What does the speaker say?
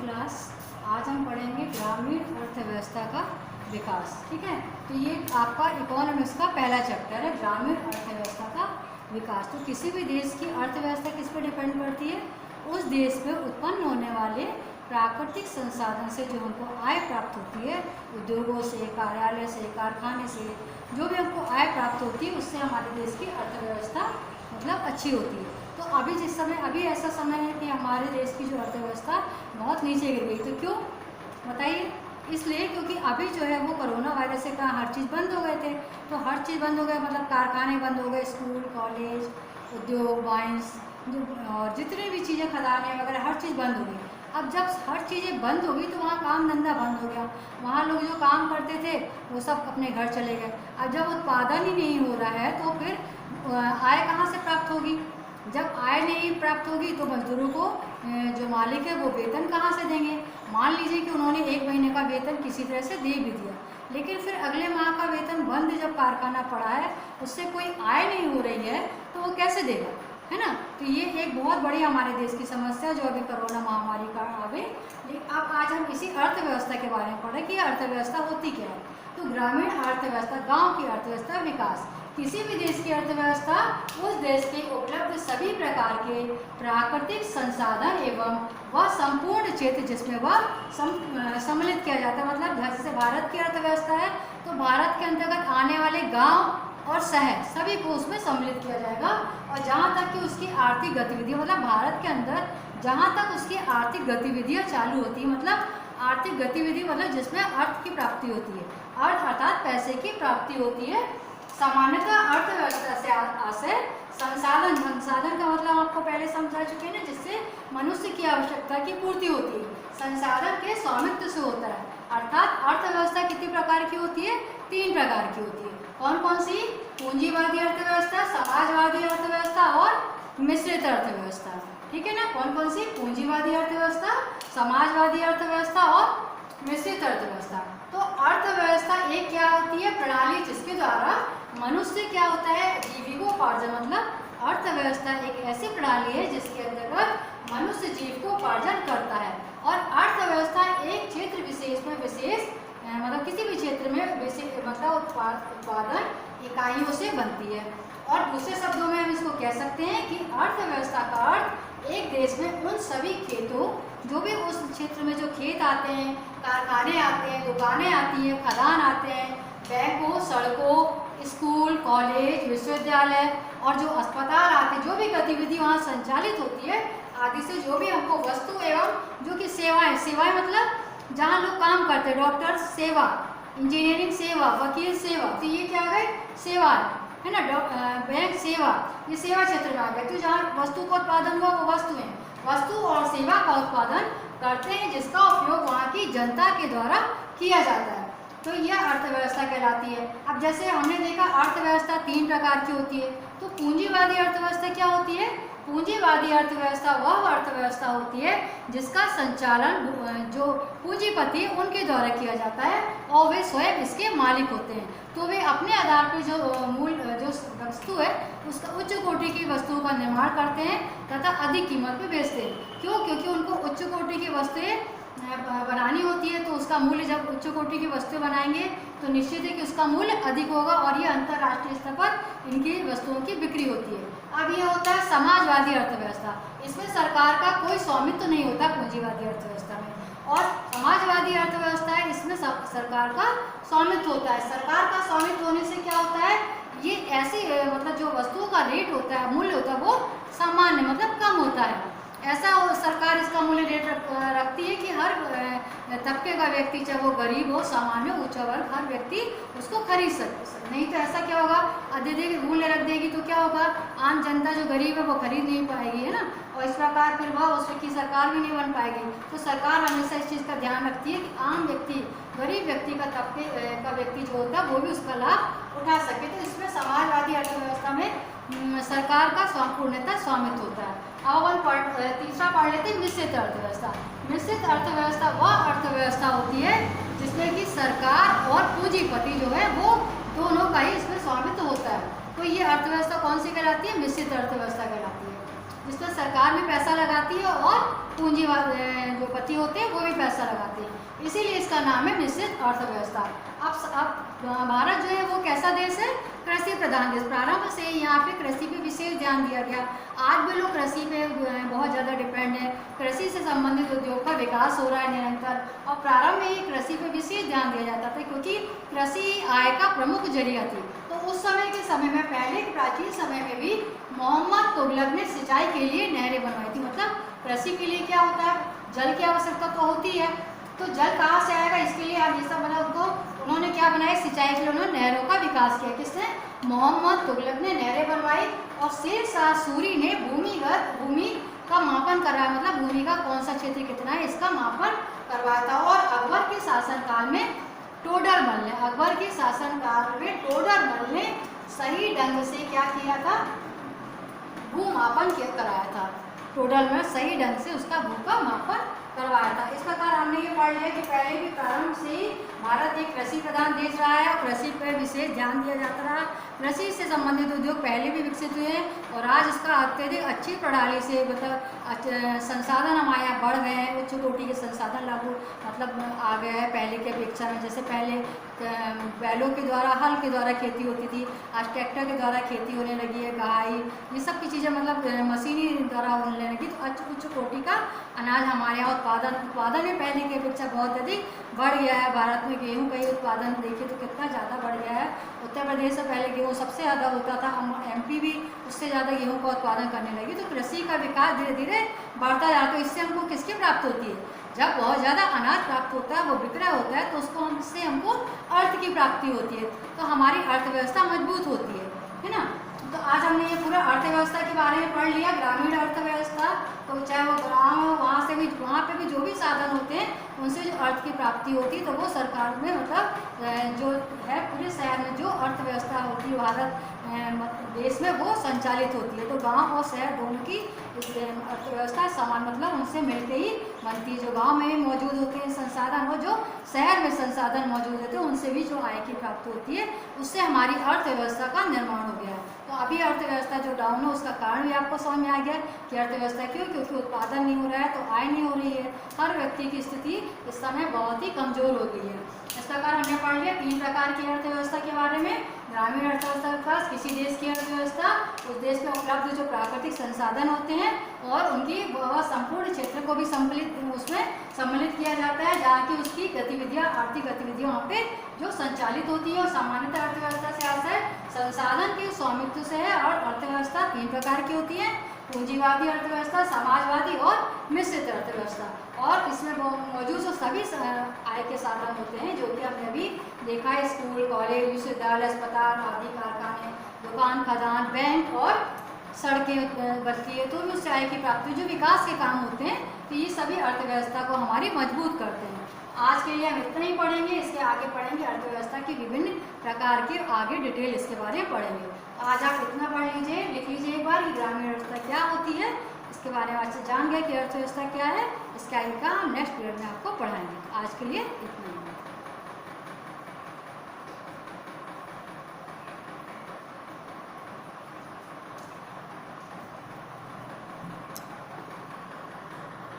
Class. आज हम पढ़ेंगे ग्रामीण अर्थव्यवस्था का विकास। ठीक है, तो ये आपका इकोनॉमिक्स का पहला चैप्टर है, ग्रामीण अर्थव्यवस्था का विकास। तो किसी भी देश की अर्थव्यवस्था किस पर डिपेंड करती है? उस देश में उत्पन्न होने वाले प्राकृतिक संसाधन से जो हमको आय प्राप्त होती है, उद्योगों से, कार्यालय से, कारखाने से, जो भी हमको आय प्राप्त होती है, उससे हमारे देश की अर्थव्यवस्था मतलब अच्छी होती है। तो अभी ऐसा समय है कि हमारे देश की जो अर्थव्यवस्था बहुत नीचे गिर गई। तो क्यों बताइए? इसलिए क्योंकि अभी जो है वो कोरोना वायरस से कहा हर चीज़ बंद हो गए थे। तो हर चीज़ बंद हो गया मतलब कारखाने बंद हो गए, स्कूल, कॉलेज, उद्योग, माइंस, जो और जितनी भी चीज़ें, खदानें वगैरह, हर चीज़ बंद हो गई। अब जब हर चीज़ें बंद हो गई तो वहाँ काम धंधा बंद हो गया। वहाँ लोग जो काम करते थे वो सब अपने घर चले गए। अब जब उत्पादन ही नहीं हो रहा है तो फिर आय कहाँ से प्राप्त होगी? जब आय नहीं प्राप्त होगी तो मजदूरों को जो मालिक है वो वेतन कहाँ से देंगे? मान लीजिए कि उन्होंने 1 महीने का वेतन किसी तरह से दे भी दिया, लेकिन फिर अगले माह का वेतन बंद जब कारखाना पड़ा है, उससे कोई आय नहीं हो रही है, तो वो कैसे देगा? है ना? तो ये एक बहुत बड़ी हमारे देश की समस्या जो अभी कोरोना महामारी का आ गई। लेकिन अब आज हम इसी अर्थव्यवस्था के बारे में पढ़ें कि अर्थव्यवस्था होती क्या है। तो ग्रामीण अर्थव्यवस्था, गाँव की अर्थव्यवस्था, विकास। किसी भी देश की अर्थव्यवस्था उस देश के उपलब्ध सभी प्रकार के प्राकृतिक संसाधन एवं वह संपूर्ण क्षेत्र जिसमें वह सम्मिलित किया जाता है। मतलब जैसे भारत की अर्थव्यवस्था है तो भारत के अंतर्गत आने वाले गांव और शहर सभी को उसमें सम्मिलित किया जाएगा। और जहां तक कि उसकी आर्थिक गतिविधियां, मतलब भारत के अंदर जहां तक उसकी आर्थिक गतिविधियां चालू होती है, मतलब आर्थिक गतिविधि मतलब जिसमें अर्थ की प्राप्ति होती है, अर्थ अर्थात पैसे की प्राप्ति होती है। सामान्यतः अर्थव्यवस्था से आशय संसाधन का मतलब आपको पहले समझा चुके हैं ना, जिससे मनुष्य की आवश्यकता की पूर्ति होती है, संसाधन के स्वामित्व से होता है। अर्थात अर्थव्यवस्था कितनी प्रकार की होती है? 3 प्रकार की होती है। कौन कौन सी? पूंजीवादी अर्थव्यवस्था, समाजवादी अर्थव्यवस्था और मिश्रित अर्थव्यवस्था। ठीक है ना? कौन कौन सी? पूंजीवादी अर्थव्यवस्था, समाजवादी अर्थव्यवस्था और मिश्रित अर्थव्यवस्था। तो अर्थव्यवस्था एक क्या होती है? प्रणाली जिसके द्वारा मनुष्य क्या होता है? जीविकोपार्जन। मतलब अर्थव्यवस्था एक ऐसी प्रणाली है जिसके अंतर्गत मनुष्य जीविकोपार्जन करता है। और अर्थव्यवस्था एक क्षेत्र विशेष में मतलब किसी भी क्षेत्र में मतलब उत्पादन इकाइयों से बनती है। और दूसरे शब्दों में हम इसको कह सकते हैं कि अर्थव्यवस्था का अर्थ एक देश में उन सभी खेतों, जो भी उस क्षेत्र में जो खेत आते हैं, कारखाने आते हैं, दुकानें आती हैं, खदान आते हैं, बैंकों, सड़कों, स्कूल, कॉलेज, विश्वविद्यालय और जो अस्पताल आते हैं, जो भी गतिविधि वहाँ संचालित होती है, आदि से जो भी हमको वस्तु एवं जो कि सेवाएं मतलब जहाँ लोग काम करते हैं, डॉक्टर सेवा, इंजीनियरिंग सेवा, वकील सेवा, तो ये क्या है? सेवा है ना? बैंक सेवा, ये सेवा क्षेत्र में आ गए। तो जहाँ वस्तु का उत्पादन हुआ वो वस्तु और सेवा का उत्पादन करते हैं, जिसका उपयोग वहाँ की जनता के द्वारा किया जाता है। तो यह अर्थव्यवस्था कहलाती है। अब जैसे हमने देखा अर्थव्यवस्था 3 प्रकार की होती है। तो पूंजीवादी अर्थव्यवस्था क्या होती है? पूंजीवादी अर्थव्यवस्था वह अर्थव्यवस्था होती है जिसका संचालन जो पूंजीपति उनके द्वारा किया जाता है और वे स्वयं इसके मालिक होते हैं। तो वे अपने आधार पर जो जो वस्तु है उसका उच्च कोटि की वस्तुओं का निर्माण करते हैं तथा अधिक कीमत पे बेचते हैं। क्यों? क्योंकि उनको उच्च कोटि की वस्तुएं बनानी होती है, तो उसका मूल्य, जब उच्च कोटि की वस्तुएं बनाएंगे तो निश्चित है कि उसका मूल्य अधिक होगा और ये अंतर्राष्ट्रीय स्तर पर इनकी वस्तुओं की बिक्री होती है। अब ये होता है समाजवादी अर्थव्यवस्था। इसमें सरकार का कोई स्वामित्व तो नहीं होता पूंजीवादी अर्थव्यवस्था में। और समाजवादी अर्थव्यवस्था है, इसमें सरकार का स्वामित्व होता है। सरकार का स्वामित्व होने से क्या होता है? ये ऐसी मतलब जो वस्तुओं का रेट होता है, मूल्य होता है, वो सामान्य मतलब कम होता है। ऐसा सरकार इसका मूल्य रेट रखती है कि हर तबके का व्यक्ति, चाहे वो गरीब हो, सामान्य, ऊंचा वर्ग, हर व्यक्ति उसको खरीद सके। नहीं तो ऐसा क्या होगा? अधिक मूल्य रख देगी तो क्या होगा? आम जनता जो गरीब है वो खरीद नहीं पाएगी, है ना? और इस प्रकार फिर वह उसकी सरकार भी नहीं बन पाएगी। तो सरकार हमेशा इस चीज़ का ध्यान रखती है कि आम व्यक्ति, गरीब व्यक्ति का तबके का व्यक्ति जो होता है वो भी उसका लाभ उठा सके। तो इसमें समाजवादी अर्थव्यवस्था में सरकार का पूर्णतः स्वामित्व होता है। अब हम तीसरा पढ़ लेते हैं मिश्रित अर्थव्यवस्था। मिश्रित अर्थव्यवस्था वह अर्थव्यवस्था होती है जिसमें कि सरकार और पूंजीपति जो है वो दोनों का ही इसमें स्वामित्व होता है। तो ये अर्थव्यवस्था कौन सी कहलाती है? मिश्रित अर्थव्यवस्था कहलाती है। जिसमें सरकार भी पैसा लगाती है और जो पति होते हैं वो भी पैसा लगाते हैं, इसीलिए इसका नाम है मिश्रित अर्थव्यवस्था। अब भारत जो है वो कैसा देश है? कृषि प्रधान देश। प्रारंभ से ही यहाँ पे कृषि पे विशेष ध्यान दिया गया। आज भी लोग कृषि पे बहुत ज़्यादा डिपेंड है। कृषि से संबंधित उद्योग का विकास हो रहा है निरंतर, और प्रारंभ में ही कृषि पे विशेष ध्यान दिया जाता था, क्योंकि कृषि आय का प्रमुख जरिया थी। तो उस समय में पहले के प्राचीन समय में भी मोहम्मद तुगलक ने सिंचाई के लिए नहरें बनवाई थी। मतलब कृषि के लिए क्या होता है? जल की आवश्यकता तो होती है, तो जल कहाँ से आएगा? इसके लिए हमेशा उन्होंने क्या बनाया? सिंचाई के लिए उन्होंने नहरों का विकास किया। किसने? मोहम्मद तुगलक ने नहरें बनवाई। और शेर शाह सूरी ने भूमि का मापन कराया, मतलब भूमि का कौन सा क्षेत्र कितना है इसका मापन करवाया था। और अकबर के शासनकाल में टोडरमल ने सही ढंग से क्या किया था? भूमापन कराया था। टोडरमल सही ढंग से उसका भू का मापन करवाया था। इस प्रकार हमने ये पढ़ लिया कि पहले भी प्रारंभ से ही भारत एक कृषि प्रधान देश रहा है और कृषि पर विशेष ध्यान दिया जाता रहा। कृषि से संबंधित उद्योग पहले भी विकसित हुए हैं और आज इसका अत्यधिक अच्छी प्रणाली से मतलब संसाधन हमारे यहाँ बढ़ गए हैं। उच्च कोटि के संसाधन लागू मतलब आ गए हैं पहले की अपेक्षा में। जैसे पहले बैलों के द्वारा, हल के द्वारा खेती होती थी, आज ट्रैक्टर के द्वारा खेती होने लगी है। गहाई, ये सब की चीज़ें मतलब मशीनी द्वारा होने लगी। तो उच्च कोटि का अनाज हमारे यहाँ उत्पादन में पहले की अपेक्षा बहुत अधिक बढ़ गया है। भारत में गेहूं का ही उत्पादन देखिए तो कितना ज़्यादा बढ़ गया है। उत्तर प्रदेश से पहले गेहूं सबसे ज़्यादा होता था, MP भी उससे ज़्यादा गेहूं का उत्पादन करने लगी। तो कृषि का विकास धीरे धीरे बढ़ता जा रहा है। तो इससे हमको किसकी प्राप्त होती है? जब बहुत ज़्यादा अनाज प्राप्त होता है, वो विक्रय होता है, तो उससे हमको अर्थ की प्राप्ति होती है। तो हमारी अर्थव्यवस्था मजबूत होती है ना। तो आज हमने ये पूरा अर्थव्यवस्था के बारे में पढ़ लिया, ग्रामीण अर्थव्यवस्था। तो चाहे वो ग्राम हो, वहाँ पे भी जो भी साधन होते हैं उनसे जो अर्थ की प्राप्ति होती है, तो वो सरकार में मतलब जो है पूरे शहर में जो अर्थव्यवस्था होती है भारत देश में, वो संचालित होती है। तो गांव और शहर दोनों की अर्थव्यवस्था समान मतलब उनसे मिलके ही बनती है। जो गांव में भी मौजूद होते हैं संसाधन और जो शहर में संसाधन मौजूद होते हैं उनसे भी जो आय की प्राप्ति होती है, उससे हमारी अर्थव्यवस्था का निर्माण हो गया है। तो अभी अर्थव्यवस्था जो डाउन है उसका कारण भी आपको समझ में आ गया कि अर्थव्यवस्था क्यों? क्योंकि उत्पादन नहीं हो रहा है, तो आय नहीं हो रही है। हर व्यक्ति की स्थिति इस समय बहुत ही कमज़ोर हो गई है। इस प्रकार हमने पढ़ लिया 3 प्रकार की अर्थव्यवस्था के बारे में। ग्रामीण अर्थव्यवस्था के पास किसी देश की अर्थव्यवस्था उस देश में उपलब्ध जो प्राकृतिक संसाधन होते हैं और उनकी संपूर्ण क्षेत्र को भी सम्मिलित किया जाता है, जहाँ की उसकी गतिविधियाँ, आर्थिक गतिविधियाँ वहाँ पे जो संचालित होती है। और सामान्यतः अर्थव्यवस्था से आता है संसाधन के स्वामित्व से है। और अर्थव्यवस्था 3 प्रकार की होती है: पूंजीवादी अर्थव्यवस्था, समाजवादी और मिश्रित अर्थव्यवस्था। और इसमें मौजूद जो सभी आय के साधन होते हैं, जो कि हमने अभी देखा है, स्कूल, कॉलेज, विश्वविद्यालय, अस्पताल आदि, कारखाने, दुकान, खदान, बैंक और सड़कें बनती है, तो उससे आय की प्राप्ति जो विकास के काम होते हैं, तो ये सभी अर्थव्यवस्था को हमारी मजबूत करते हैं। आज के लिए हम इतना ही पढ़ेंगे। इसके आगे पढ़ेंगे अर्थव्यवस्था की विभिन्न प्रकार के, आगे डिटेल इसके बारे में पढ़ेंगे। आज आप इतना पढ़ लीजिए, लिख लीजिए एक बार कि ग्रामीण अर्थव्यवस्था क्या होती है, इसके बारे में अच्छे जान गए कि अर्थव्यवस्था क्या है। इसके आगे का हम नेक्स्ट पीरियड में आपको पढ़ाएंगे। आज के लिए इतना ही।